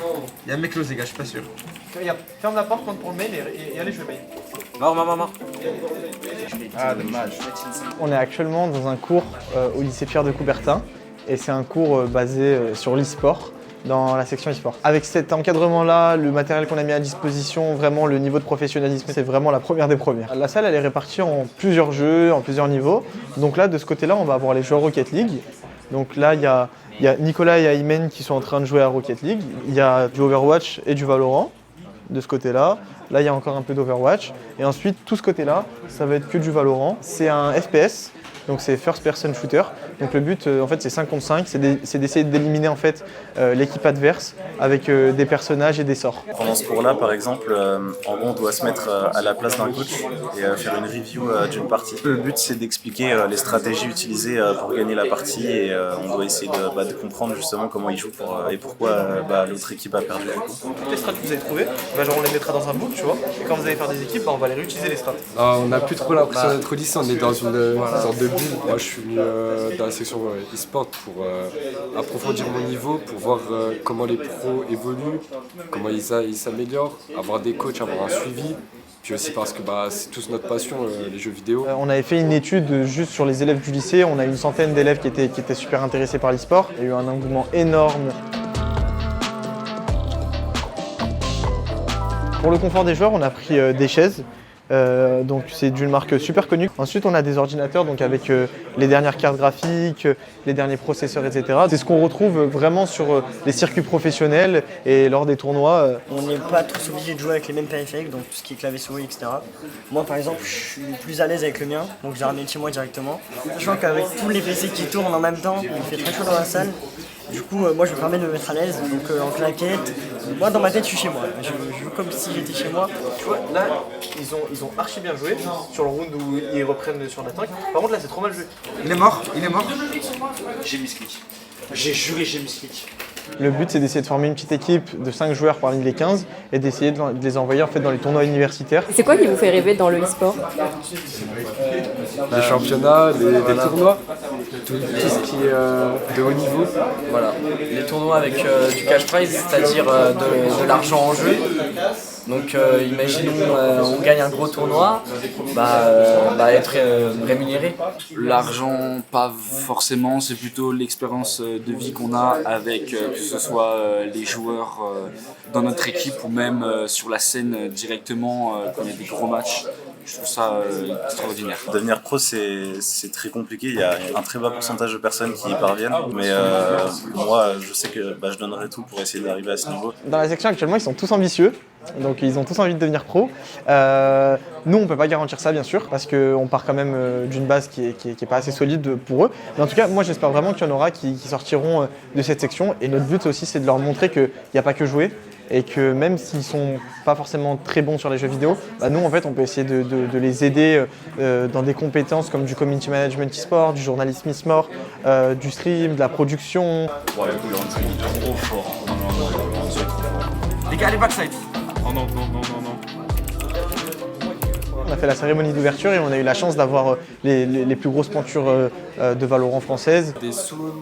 Il y a un mec close, les gars, je suis pas sûr. Regarde, ferme la porte, prends le mail et allez jouer mail. Mort. Ah, dommage. On est actuellement dans un cours au lycée Pierre de Coubertin et c'est un cours basé sur l'e-sport dans la section e-sport. Avec cet encadrement-là, le matériel qu'on a mis à disposition, vraiment le niveau de professionnalisme, c'est vraiment la première des premières. La salle, elle est répartie en plusieurs jeux, en plusieurs niveaux. Donc là, de ce côté-là, on va avoir les joueurs Rocket League. Donc là, il y a Nicolas et Aymen qui sont en train de jouer à Rocket League. Il y a du Overwatch et du Valorant de ce côté-là. Là, il y a encore un peu d'Overwatch. Et ensuite, tout ce côté-là, ça va être que du Valorant. C'est un FPS, donc c'est First Person Shooter. Donc le but, en fait, c'est 5 contre 5. C'est d'essayer d'éliminer en fait, l'équipe adverse avec des personnages et des sorts. Pendant ce cours-là, par exemple, en gros, on doit se mettre à la place d'un coach et faire une review d'une partie. Le but, c'est d'expliquer les stratégies utilisées pour gagner la partie et on doit essayer de comprendre justement comment ils jouent et pourquoi l'autre équipe a perdu. Toutes les strats que vous avez trouvées, genre on les mettra dans un book, tu vois. Et quand vous allez faire des équipes, on va les réutiliser les strats. On n'a plus trop l'impression d'être au lycée, on est dans une sorte de bulle. Moi, je suis venu dans la section e-sport pour approfondir mon niveau, pour voir comment les pros évoluent, comment ils s'améliorent, avoir des coachs, avoir un suivi. Puis aussi parce que c'est tous notre passion, les jeux vidéo. On avait fait une étude juste sur les élèves du lycée. On a une centaine d'élèves qui étaient super intéressés par l'e-sport. Il y a eu un engouement énorme. Pour le confort des joueurs, on a pris des chaises. Donc c'est d'une marque super connue. Ensuite on a des ordinateurs donc avec les dernières cartes graphiques, les derniers processeurs, etc. C'est ce qu'on retrouve vraiment sur les circuits professionnels et lors des tournois. On n'est pas tous obligés de jouer avec les mêmes périphériques, donc tout ce qui est clavier souris, etc. Moi par exemple je suis plus à l'aise avec le mien, donc j'ai ramené de chez moi directement. Sachant qu'avec tous les PC qui tournent en même temps, il fait très chaud dans la salle. Du coup, moi je me permets de me mettre à l'aise, donc en claquette. Moi dans ma tête je suis chez moi, je joue comme si j'étais chez moi. Tu vois, là, ils ont archi bien joué sur le round où ils reprennent sur la tank. Par contre là c'est trop mal joué. Il est mort. J'ai mis clic. J'ai juré j'ai mis clic. Le but c'est d'essayer de former une petite équipe de 5 joueurs parmi les 15 et d'essayer de les envoyer en fait, dans les tournois universitaires. C'est quoi qui vous fait rêver dans le e-sport? Les championnats, les tournois, tout ce qui est de haut niveau. Voilà, les tournois avec du cash prize, c'est-à-dire de l'argent en jeu. Donc imaginons on gagne un gros tournoi, être rémunéré. L'argent, pas forcément, c'est plutôt l'expérience de vie qu'on a avec que ce soit les joueurs dans notre équipe ou même sur la scène directement quand il y a des gros matchs. Je trouve ça extraordinaire. Devenir pro, c'est très compliqué. Il y a un très bas pourcentage de personnes qui y parviennent. Mais moi, je sais que je donnerai tout pour essayer d'arriver à ce niveau. Dans la section actuellement, ils sont tous ambitieux. Donc ils ont tous envie de devenir pro. Nous, on ne peut pas garantir ça, bien sûr, parce qu'on part quand même d'une base qui est pas assez solide pour eux. Mais en tout cas, moi, j'espère vraiment qu'il y en aura qui sortiront de cette section. Et notre but aussi, c'est de leur montrer qu'il n'y a pas que jouer. Et que même s'ils ne sont pas forcément très bons sur les jeux vidéo, nous, en fait, on peut essayer de les aider dans des compétences comme du community management e-sport, du journalisme e-sport, du stream, de la production. Ouais, le handstring est trop fort. Les gars, les backside. Oh non. On a fait la cérémonie d'ouverture et on a eu la chance d'avoir les plus grosses pointures de Valorant françaises. Des Soon,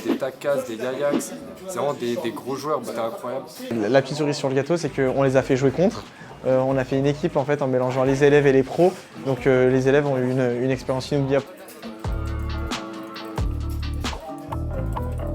des Takas, des Yayax, c'est vraiment des gros joueurs, c'est incroyable. La petite cerise sur le gâteau, c'est qu'on les a fait jouer contre. On a fait une équipe en fait en mélangeant les élèves et les pros. Donc les élèves ont eu une expérience inoubliable.